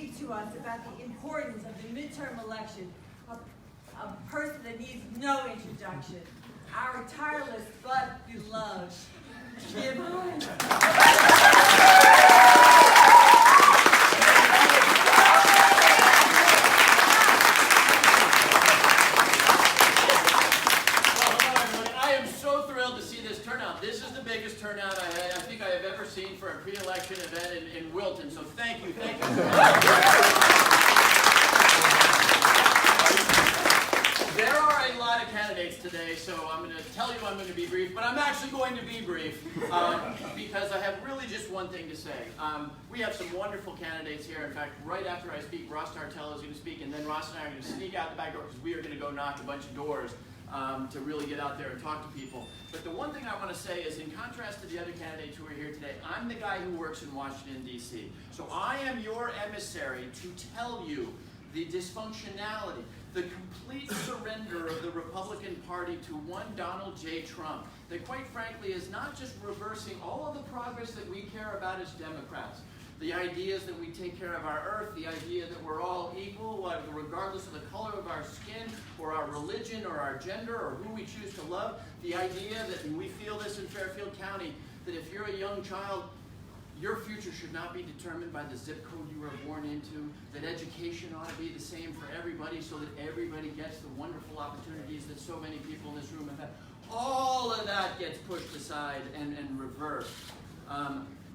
speak to us about the importance of the midterm election, a person that needs no introduction, our tireless but beloved Jim Hines. This is the biggest turnout I think I have ever seen for a pre-election event in Wilton, so thank you. There are a lot of candidates today, so I'm going to tell you I'm going to be brief, but I'm actually going to be brief because I have really just one thing to say. We have some wonderful candidates here. In fact, right after I speak, Ross Tartell is going to speak, and then Ross and I are going to sneak out the back door because we are going to go knock a bunch of doors to really get out there and talk to people. But the one thing I want to say is, in contrast to the other candidates who are here today, I'm the guy who works in Washington, D.C. So I am your emissary to tell you the dysfunctionality, the complete surrender of the Republican Party to one Donald J. Trump, that quite frankly is not just reversing all of the progress that we care about as Democrats. The ideas that we take care of our earth, the idea that we're all equal, regardless of the color of our skin, or our religion, or our gender, or who we choose to love. The idea that, and we feel this in Fairfield County, that if you're a young child, your future should not be determined by the zip code you were born into, that education ought to be the same for everybody so that everybody gets the wonderful opportunities that so many people in this room have had. All of that gets pushed aside and reversed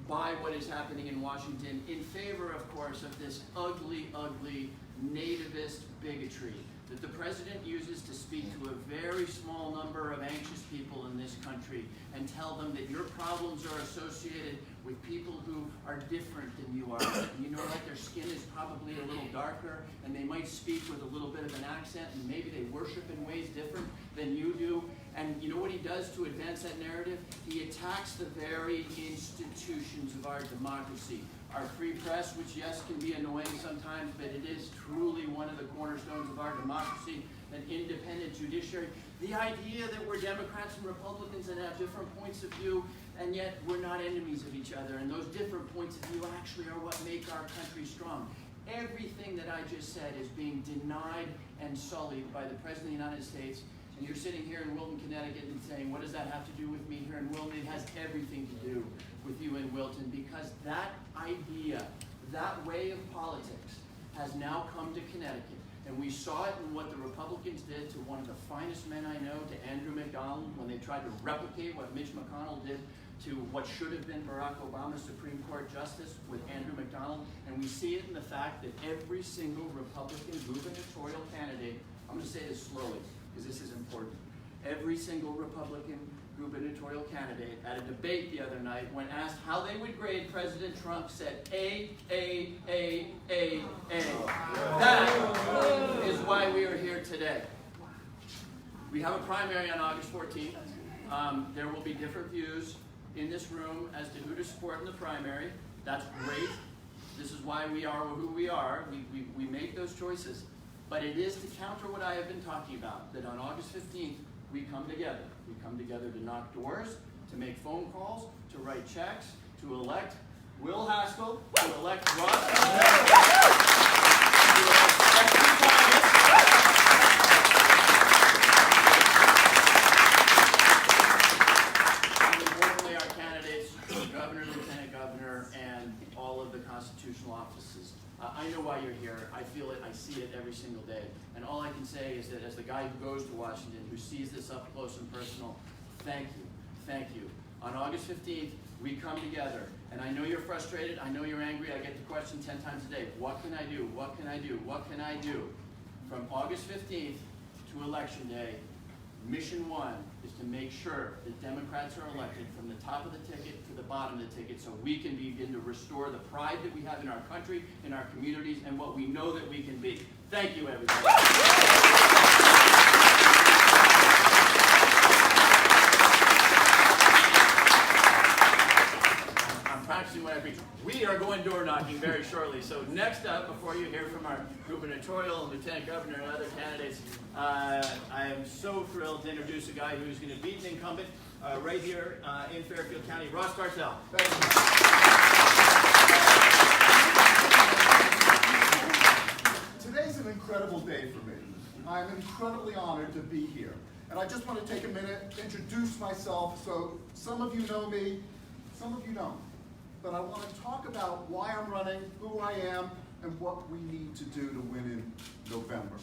by what is happening in Washington in favor, of course, of this ugly, ugly nativist bigotry that the president uses to speak to a very small number of anxious people in this country and tell them that your problems are associated with people who are different than you are. And you know what? Their skin is probably a little darker, and they might speak with a little bit of an accent, and maybe they worship in ways different than you do. And you know what he does to advance that narrative? He attacks the very institutions of our democracy. Our free press, which yes, can be annoying sometimes, but it is truly one of the cornerstones of our democracy, an independent judiciary. The idea that we're Democrats and Republicans and have different points of view, and yet we're not enemies of each other, and those different points of view actually are what make our country strong. Everything that I just said is being denied and sullied by the President of the United States. And you're sitting here in Wilton, Connecticut, and saying, what does that have to do with me here in Wilton? It has everything to do with you in Wilton, because that idea, that way of politics, has now come to Connecticut. And we saw it in what the Republicans did to one of the finest men I know, to Andrew McDonald, when they tried to replicate what Mitch McConnell did to what should have been Barack Obama's Supreme Court Justice with Andrew McDonald. And we see it in the fact that every single Republican gubernatorial candidate, I'm going to say this slowly, because this is important. Every single Republican gubernatorial candidate at a debate the other night, when asked how they would grade President Trump, said A. That is why we are here today. We have a primary on August 14th. There will be different views in this room as to who to support in the primary. That's great. This is why we are who we are. We make those choices. But it is to counter what I have been talking about, that on August 15th, we come together. We come together to knock doors, to make phone calls, to write checks, to elect Will Haskell, to elect Ross, and importantly, our candidates, governor, lieutenant governor, and all of the constitutional offices. I know why you're here. I feel it. I see it every single day. And all I can say is that as the guy who goes to Washington, who sees this up close and personal, thank you. Thank you. On August 15th, we come together. And I know you're frustrated. I know you're angry. I get the question 10 times a day. What can I do? What can I do? What can I do? From August 15th to Election Day, mission one is to make sure that Democrats are elected from the top of the ticket to the bottom of the ticket, so we can begin to restore the pride that we have in our country, in our communities, and what we know that we can be. Thank you, everybody. I'm practicing what I preach. We are going door knocking very shortly. So next up, before you hear from our gubernatorial and lieutenant governor and other candidates, I am so thrilled to introduce a guy who's going to beat an incumbent right here in Fairfield County, Ross Tartell. Thank you. I'm incredibly honored to be here. And I just want to take a minute to introduce myself. So some of you know me, some of you don't. But I want to talk about why I'm running, who I am, and what we need to do to win in November.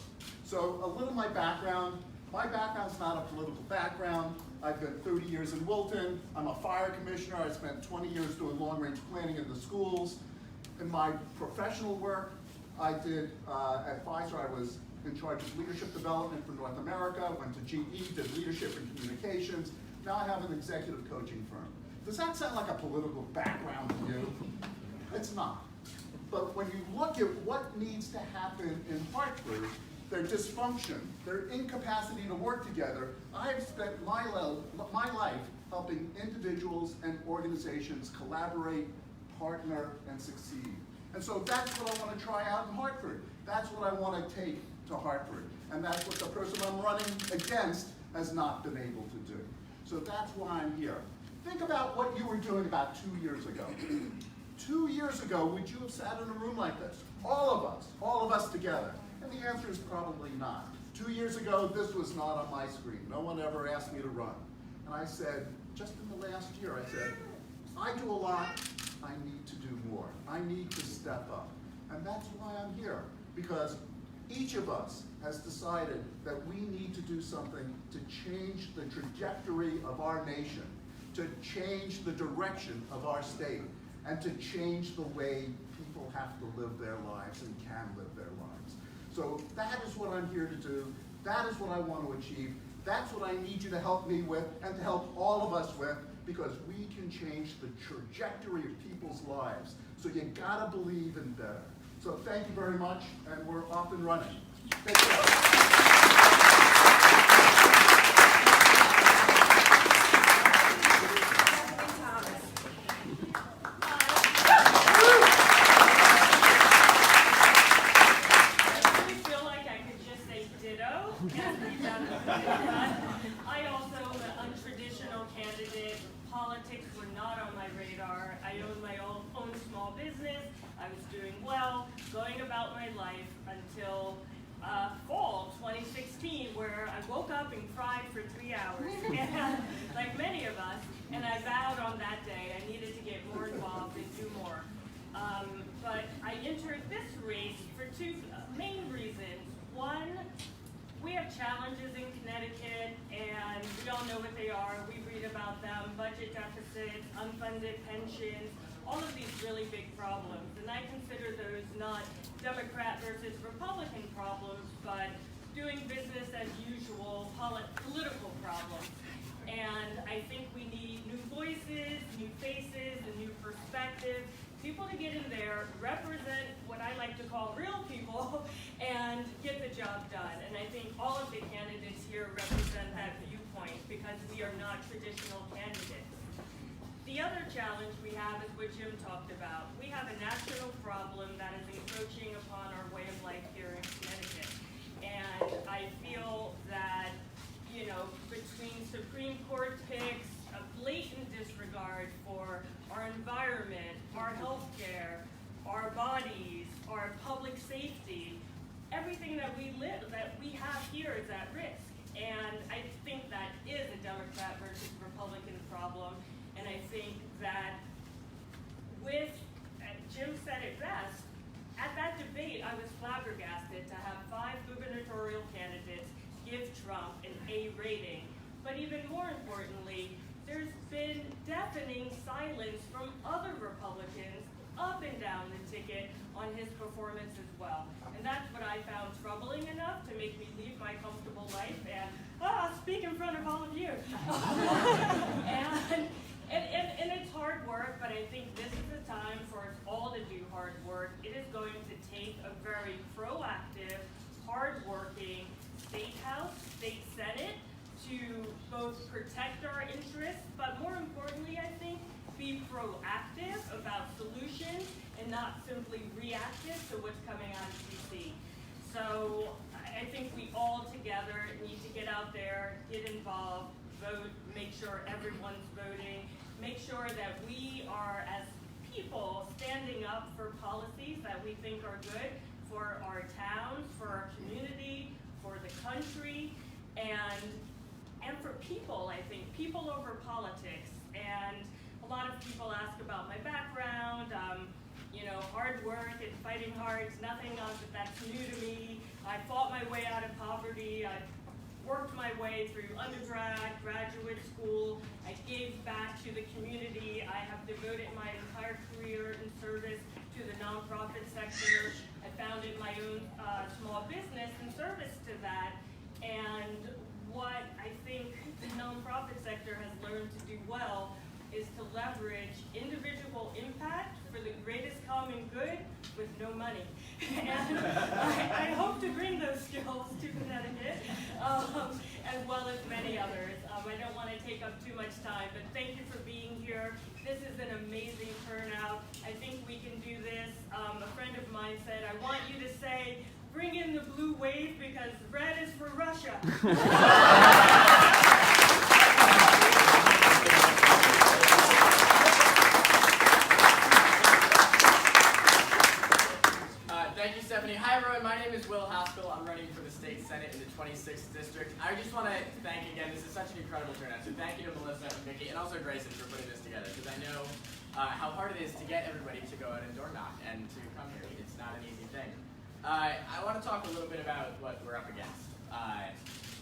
So a little my background. My background's not a political background. I've been 30 years in Wilton. I'm a fire commissioner. I spent 20 years doing long-range planning in the schools. In my professional work, I did, at Pfizer, I was in charge of leadership development for North America, went to GE, did leadership and communications. Now I have an executive coaching firm. Does that sound like a political background to you? It's not. But when you look at what needs to happen in Hartford, their dysfunction, their incapacity to work together, I've spent my life helping individuals and organizations collaborate, partner, and succeed. And so that's what I want to try out in Hartford. That's what I want to take to Hartford. And that's what the person I'm running against has not been able to do. So that's why I'm here. Think about what you were doing about 2 years ago. 2 years ago, would you have sat in a room like this? All of us together. And the answer is probably not. 2 years ago, this was not on my screen. No one ever asked me to run. And I said, just in the last year, I said, I do a lot, I need to do more. I need to step up. And that's why I'm here, because each of us has decided that we need to do something to change the trajectory of our nation, to change the direction of our state, and to change the way people have to live their lives and can live their lives. So that is what I'm here to do. That is what I want to achieve. That's what I need you to help me with and to help all of us with, because we can change the trajectory of people's lives. So you gotta believe in better. So thank you very much, and we're off and running. Take care. I also am an untraditional candidate. Politics were not on my radar. I owned my own small business. I was doing well, going about my life until fall 2016, where I woke up and cried for 3 hours, and, like many of us, and I vowed on that day I needed to get more involved and do more. But I entered this race for two main reasons. One, we have challenges in Connecticut, and we all know what they are. We read about them: budget deficits, unfunded pensions, all of these really big problems. And I consider those not Democrat versus Republican problems, but doing business as usual political problems. And I think we need new voices, new faces, a new perspective, people to get in there, represent what I like to call real people, and get the job done. And I think all of the candidates here represent that viewpoint, because we are not traditional candidates. The other challenge we have is what Jim talked about. We have a national problem that is encroaching upon our way of life here in Connecticut. And I feel that, you know, between Supreme Court picks, a blatant disregard for our environment, our health care, our bodies, our public safety, everything that we have here is at risk. And I think that is a Democrat versus Republican problem. And I think that Jim said it best, at that debate I was flabbergasted to have 5 gubernatorial candidates give Trump an A rating. But even more importantly, there's been deafening silence from other Republicans up and down the ticket on his performance as well. And that's what I found troubling enough to make me leave my comfortable life and speak in front of all of you. and it's hard work, but I think this is the time for us all to do hard work. It is going to take a very proactive, hard-working state house, state senate, to both protect our interests, but more importantly, I think, be proactive about solutions and not simply reactive to what's coming out of DC. So I think we all together need to get out there, get involved, vote, make sure everyone's voting, make sure that we are, as people, standing up for policies that we think are good for our towns, for our community, for the country and for people, I think. People over politics. And a lot of people ask about my background, hard work and fighting hard. Nothing that's new to me. I fought my way out of poverty. I worked my way through undergrad, graduate school. I gave back to the community. I have devoted my entire career in service to the nonprofit sector. I founded my own small business in service to that. And what I think the nonprofit sector has learned to do well is to leverage individual impact for the greatest common good with no money. And I hope to bring those skills to Connecticut, as well as many others. I don't want to take up too much time, but thank you for being here. This is an amazing turnout. I think we can do this. A friend of mine said, I want you to say, bring in the blue wave because red is for Russia. Thank you, Stephanie. Hi, everyone. My name is Haskell. I'm running for the state senate in the 26th district. I just want to thank again. This is such an incredible turnout. So thank you to Melissa and Vicki, and also Grayson for putting this together, because I know how hard it is to get everybody to go out and door knock and to come here. It's not an easy thing. I want to talk a little bit about what we're up against.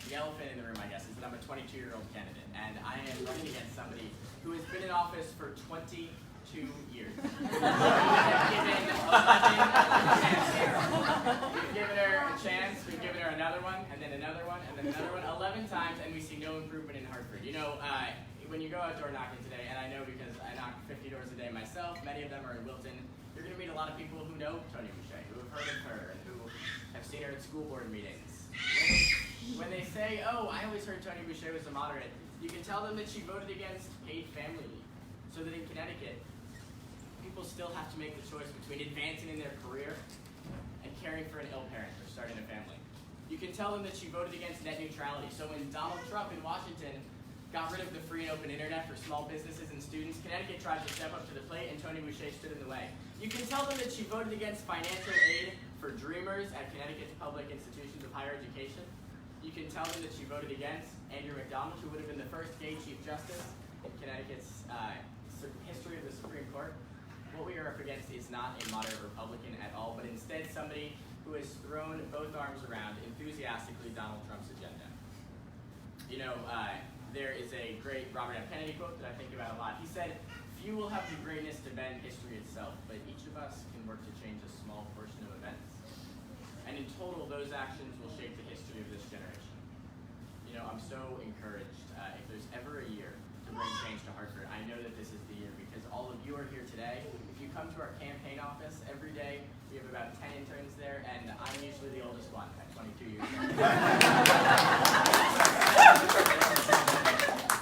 The elephant in the room, I guess, is that I'm a 22-year-old candidate, and I am running against somebody who has been in office for 22 years. We've given her a chance, we've given her another one, and then another one, and then another one, 11 times, and we see no improvement in Hartford. When you go out door knocking today, and I know because I knock 50 doors a day myself, many of them are in Wilton, you're going to meet a lot of people who know Tony Boucher, who have heard of her, and who have seen her at school board meetings. When they say, oh, I always heard Tony Boucher was a moderate, you can tell them that she voted against paid family leave, so that in Connecticut, people still have to make the choice between advancing in their career and caring for an ill parent or starting a family. You can tell them that she voted against net neutrality. So when Donald Trump in Washington got rid of the free and open internet for small businesses and students, Connecticut tried to step up to the plate and Tony Boucher stood in the way. You can tell them that she voted against financial aid for dreamers at Connecticut's public institutions of higher education. You can tell them that she voted against Andrew McDonald, who would have been the first gay Chief Justice in Connecticut's history of the Supreme Court. What we are up against is not a moderate Republican at all, but instead somebody who has thrown both arms around enthusiastically Donald Trump's agenda. There is a great Robert F. Kennedy quote that I think about a lot. He said, few will have the greatness to bend history itself, but each of us can work to change a small portion of events. And in total, those actions will shape the history of this generation. I'm so encouraged. If there's ever a year to bring change to Hartford, I know that this is the year because all of you are here today. If you come to our campaign office every day, we have about 10 interns there, and I'm usually the oldest one at 22 years old.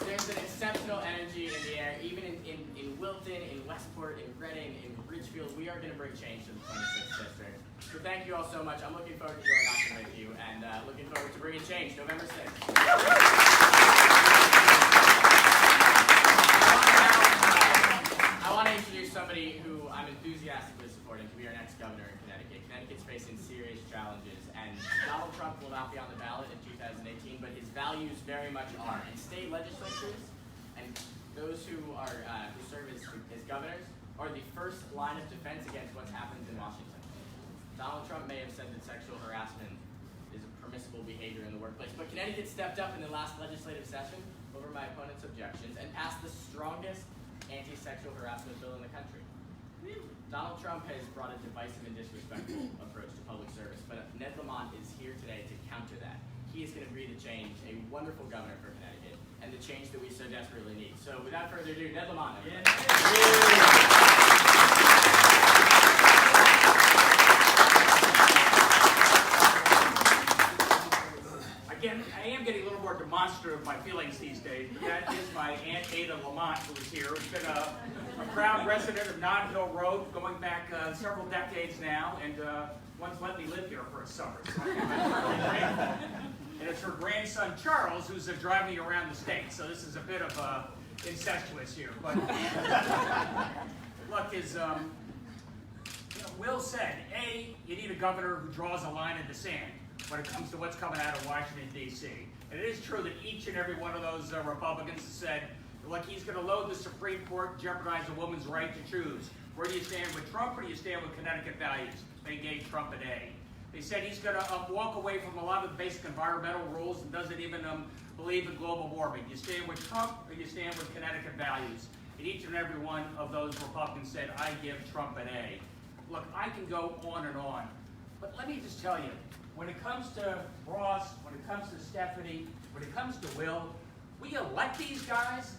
There's an exceptional energy in the air, even in Wilton, in Westport, in Reading, in Ridgefield. We are going to bring change to the 26th district. So thank you all so much. I'm looking forward to door knocking with you, and looking forward to bringing change November 6th. I want to introduce somebody who I'm enthusiastically supporting to be our next governor in Connecticut. Connecticut's facing serious challenges, and Donald Trump will not be on the ballot in 2018, but his values very much are. And state legislatures and those who serve as governors are the first line of defense against what's happened in Washington. Donald Trump may have said that sexual harassment is a permissible behavior in the workplace, but Connecticut stepped up in the last legislative session over my opponent's objections and passed the strongest anti-sexual harassment bill in the country. Donald Trump has brought a divisive and disrespectful approach to public service, but Ned Lamont is here today to counter that. He is going to breathe a change, a wonderful governor for Connecticut, and the change that we so desperately need. So without further ado, Ned Lamont. I am getting a little more demonstrative of my feelings these days, but that is my Aunt Ada Lamont, who is here, who's been a proud resident of Nod Hill Road going back several decades now, and once let me live here for a summer. So I'm really grateful. And it's her grandson Charles who's driving me around the state, so this is a bit of incestuous here. But look, as Will said, A, you need a governor who draws a line in the sand. when it comes to what's coming out of Washington, D.C. And it is true that each and every one of those Republicans has said, look, he's going to load the Supreme Court and jeopardize a woman's right to choose. Where do you stand with Trump, or do you stand with Connecticut values? They gave Trump an A. They said he's going to walk away from a lot of the basic environmental rules and doesn't even believe in global warming. You stand with Trump, or you stand with Connecticut values? And each and every one of those Republicans said, I give Trump an A. Look, I can go on and on. But let me just tell you, when it comes to Ross, when it comes to Stephanie, when it comes to Will, we elect these guys.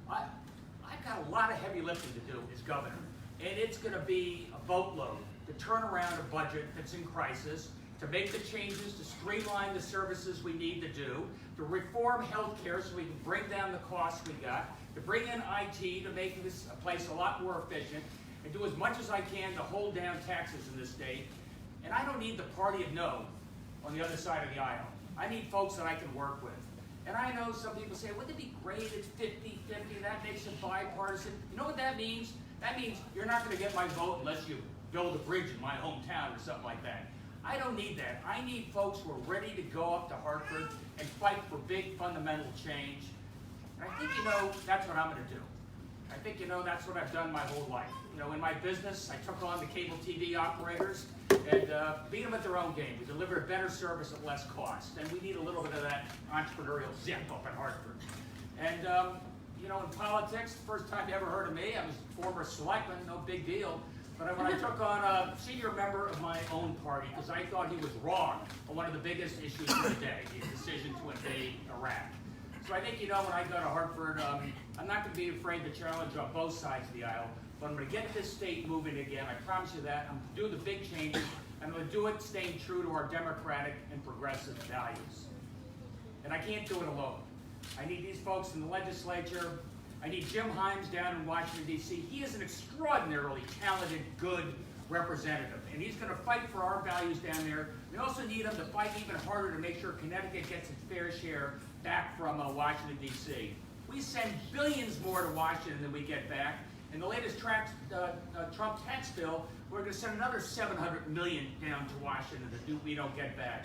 I've got a lot of heavy lifting to do as governor. And it's going to be a boatload to turn around a budget that's in crisis, to make the changes, to streamline the services we need to do, to reform healthcare so we can bring down the costs we got, to bring in IT to make this place a lot more efficient, and do as much as I can to hold down taxes in this state. And I don't need the party of no on the other side of the aisle. I need folks that I can work with. And I know some people say, wouldn't it be great if it's 50-50, that makes it bipartisan. You know what that means? That means you're not going to get my vote unless you build a bridge in my hometown or something like that. I don't need that. I need folks who are ready to go up to Hartford and fight for big fundamental change. And I think, that's what I'm going to do. I think, that's what I've done my whole life. In my business, I took on the cable TV operators and beat them at their own game. We delivered a better service at less cost. And we need a little bit of that entrepreneurial zip up in Hartford. And, in politics, the first time you ever heard of me, I was former selectman, no big deal. But when I took on a senior member of my own party, because I thought he was wrong on one of the biggest issues of the day, the decision to invade Iraq. So I think, when I go to Hartford, I'm not going to be afraid to challenge on both sides of the aisle, but I'm going to get this state moving again. I promise you that. I'm going to do the big changes. I'm going to do it staying true to our democratic and progressive values. And I can't do it alone. I need these folks in the legislature. I need Jim Himes down in Washington, D.C. He is an extraordinarily talented, good representative, and he's going to fight for our values down there. We also need him to fight even harder to make sure Connecticut gets its fair share back from Washington, D.C. We send billions more to Washington than we get back. In the latest Trump tax bill, we're going to send another $700 million down to Washington that we don't get back.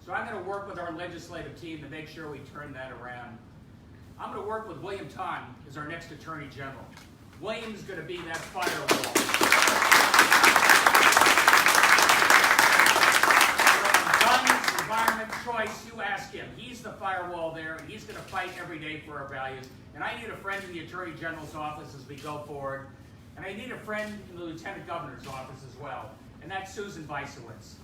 So I'm going to work with our legislative team to make sure we turn that around. I'm going to work with William Tong as our next Attorney General. William's going to be that firewall. Guns, environment, choice, you ask him. He's the firewall there, and he's going to fight every day for our values. And I need a friend in the Attorney General's office as we go forward. And I need a friend in the Lieutenant Governor's office as well. And that's Susan Bysewiscz.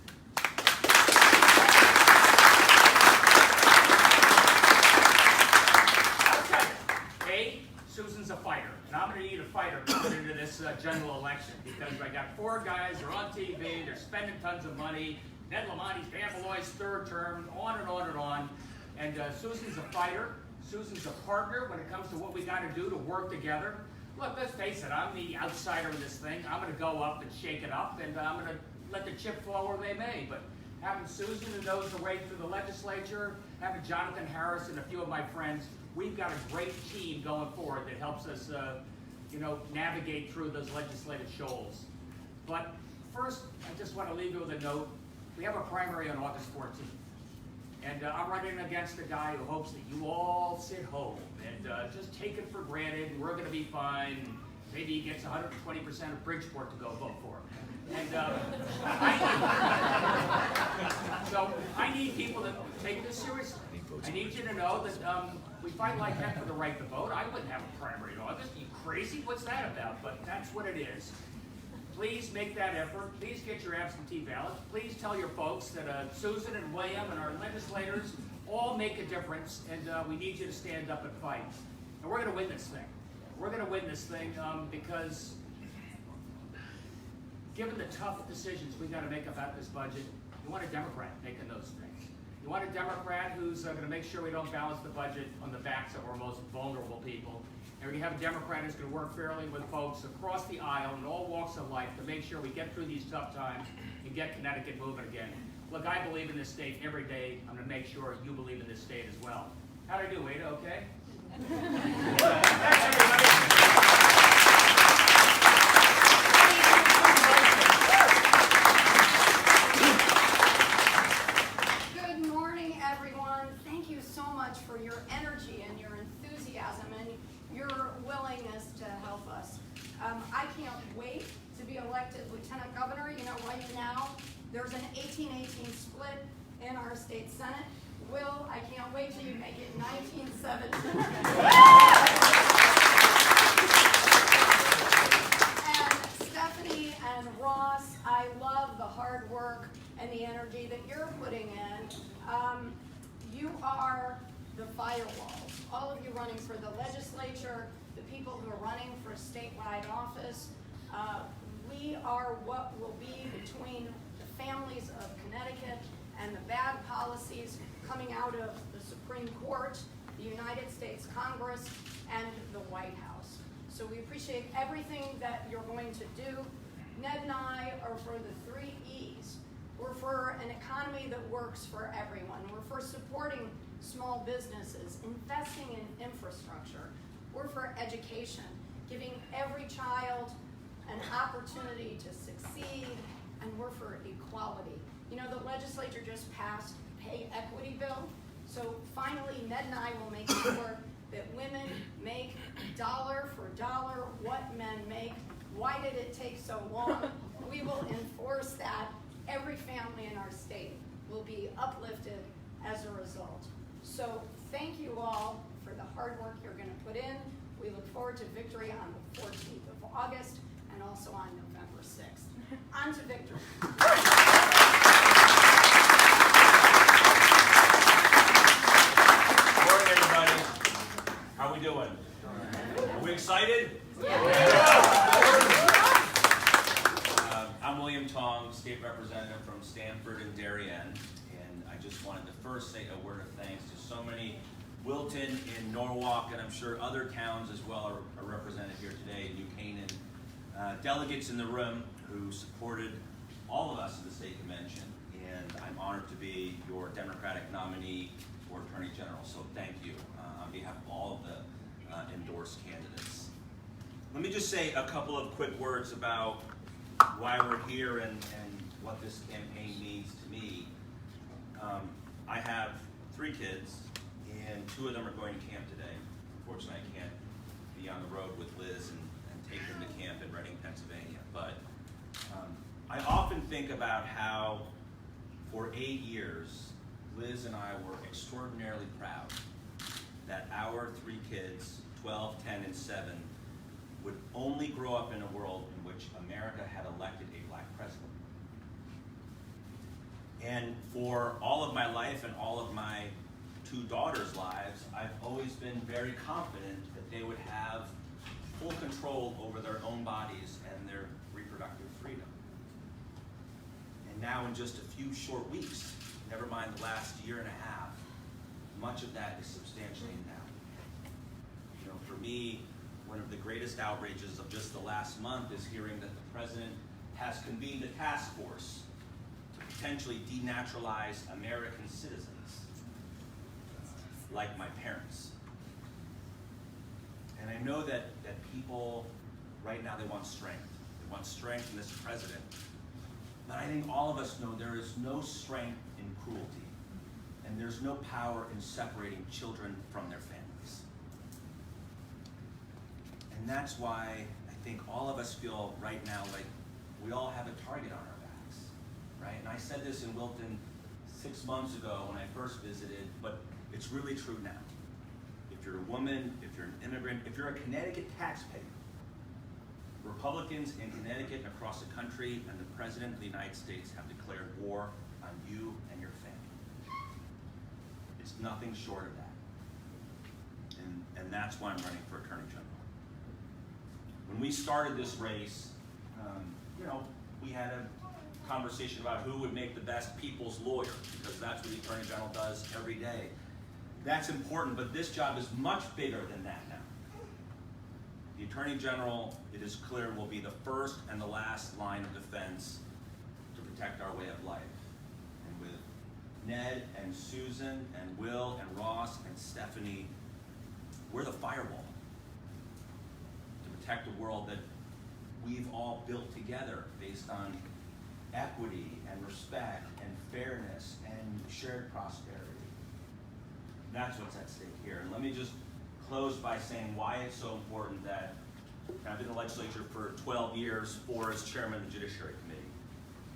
Susan's a fighter, and I'm going to need a fighter coming into this general election because I got 4 guys, they're on TV, they're spending tons of money. Ned Lamonte's Beverly's 3rd term, on and on and on. And Susan's a fighter. Susan's a partner when it comes to what we got to do to work together. Look, let's face it, I'm the outsider in this thing. I'm going to go up and shake it up, and I'm going to let the chip fall where they may. But having Susan who knows the way through the legislature, having Jonathan Harris and a few of my friends, we've got a great team going forward that helps us, navigate through those legislative shoals. But first, I just want to leave you with a note. We have a primary on August 14th. And I'm running against a guy who hopes that you all sit home and just take it for granted. We're going to be fine. Maybe he gets 120% of Bridgeport to go vote for him. And so I need people to take this seriously. I need you to know that we fight like heck for the right to vote. I wouldn't have a primary in August. Are you crazy? What's that about? But that's what it is. Please make that effort. Please get your absentee ballots. Please tell your folks that Susan and William and our legislators all make a difference, and we need you to stand up and fight. And we're going to win this thing. We're going to win this thing because given the tough decisions we got to make about this budget, you want a Democrat making those things. You want a Democrat who's going to make sure we don't balance the budget on the backs of our most vulnerable people. And we have a Democrat who's going to work fairly with folks across the aisle in all walks of life to make sure we get through these tough times and get Connecticut moving again. Look, I believe in this state every day. I'm going to make sure you believe in this state as well. How'd I do, Ada? Okay? Thanks, everybody. Good governor, right now, there's an 18-18 split in our state senate. Will, I can't wait till you make it 19-17. And Stephanie and Ross, I love the hard work and the energy that you're putting in. You are the firewalls. All of you running for the legislature, the people who are running for statewide office. We are what will be between the families of Connecticut and the bad policies coming out of the Supreme Court, the United States Congress, and the White House. So we appreciate everything that you're going to do. Ned and I are for the 3 E's. We're for an economy that works for everyone. We're for supporting small businesses, investing in infrastructure. We're for education, giving every child an opportunity to succeed, and we're for equality. The legislature just passed pay equity bill, so finally Ned and I will make sure that women make dollar for dollar what men make. Why did it take so long? We will enforce that. Every family in our state will be uplifted as a result. So thank you all for the hard work you're going to put in. We look forward to victory on the 14th of August and also on November 6th. On to victory. Morning, everybody. How we doing? Are we excited? I'm William Tong, state representative from Stamford and Darien, and I just wanted to first say a word of thanks to so many Wilton in Norwalk, and I'm sure other towns as well are represented here today, New Canaan, delegates in the room who supported all of us in the state convention, and I'm honored to be your Democratic nominee for Attorney General, so thank you on behalf of all of the endorsed candidates. Let me just say a couple of quick words about why we're here and what this campaign means to me. I have 3 kids, and 2 of them are going to camp today. Unfortunately, I can't be on the road with Liz and take them to camp in Reading, Pennsylvania. But I often think about how for 8 years, Liz and I were extraordinarily proud that our 3 kids, 12, 10, and 7, would only grow up in a world in which America had elected a black president. And for all of my life and all of my 2 daughters' lives, I've always been very confident that they would have full control over their own bodies and their reproductive freedom. And now in just a few short weeks, never mind the last year and a half, much of that is substantially now. For me, one of the greatest outrages of just the last month is hearing that the president has convened a task force to potentially denaturalize American citizens, like my parents. And I know that people right now, they want strength. They want strength in this president. But I think all of us know there is no strength in cruelty, and there's no power in separating children from their families. And that's why I think all of us feel right now like we all have a target on our backs, right? And I said this in Wilton 6 months ago when I first visited, but it's really true now. If you're a woman, if you're an immigrant, if you're a Connecticut taxpayer, Republicans in Connecticut and across the country and the President of the United States have declared war on you and your family. It's nothing short of that. And that's why I'm running for Attorney General. When we started this race, we had a conversation about who would make the best people's lawyer, because that's what the Attorney General does every day. That's important, but this job is much bigger than that now. The Attorney General, it is clear, will be the first and the last line of defense to protect our way of life. And with Ned and Susan and Will and Ross and Stephanie, we're the firewall to protect a world that we've all built together based on equity and respect and fairness and shared prosperity. That's what's at stake here. And let me just close by saying why it's so important that I've been in the legislature for 12 years, 4 as chairman of the Judiciary Committee.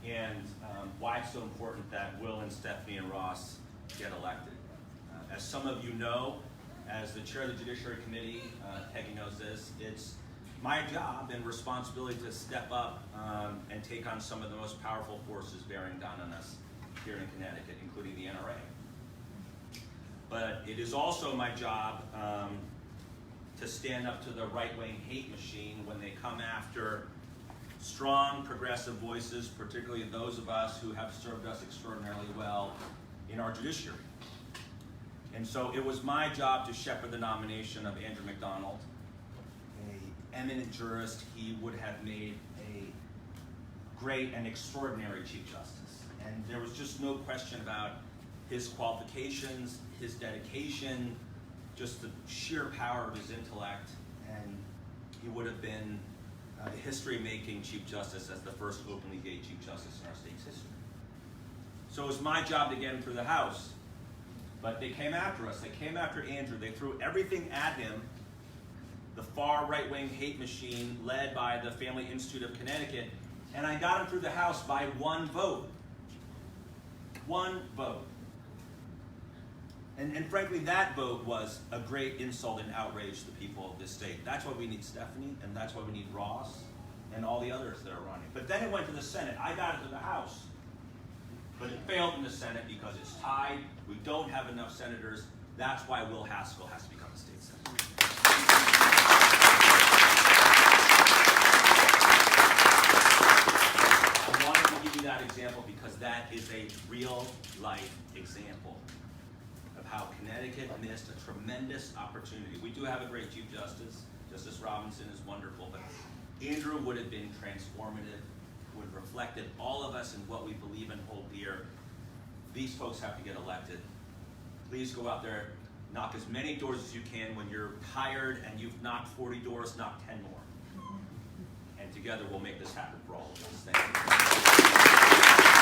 and why it's so important that Will and Stephanie and Ross get elected. As some of you know, as the chair of the Judiciary Committee, Peggy knows this, it's my job and responsibility to step up and take on some of the most powerful forces bearing down on us here in Connecticut, including the NRA. But it is also my job to stand up to the right-wing hate machine when they come after strong progressive voices, particularly those of us who have served us extraordinarily well in our judiciary. And so it was my job to shepherd the nomination of Andrew McDonald, an eminent jurist. He would have made a great and extraordinary Chief Justice. And there was just no question about his qualifications, his dedication, just the sheer power of his intellect, and he would have been a history-making Chief Justice as the first openly gay Chief Justice in our state's history. So it was my job to get him through the House. But they came after us. They came after Andrew. They threw everything at him. The far right-wing hate machine led by the Family Institute of Connecticut. And I got him through the House by one vote. One vote. And frankly, that vote was a great insult and outrage to the people of this state. That's why we need Stephanie, and that's why we need Ross, and all the others that are running. But then it went to the Senate. I got it to the House. But it failed in the Senate because it's tied. We don't have enough senators. That's why Will Haskell has to become a state senator. I wanted to give you that example because that is a real-life example of how Connecticut missed a tremendous opportunity. We do have a great Chief Justice. Justice Robinson is wonderful, but Andrew would have been transformative, would have reflected all of us and what we believe and hold dear. These folks have to get elected. Please go out there, knock as many doors as you can. When you're tired and you've knocked 40 doors, knock 10 more. And together we'll make this happen for all of us. Thank you.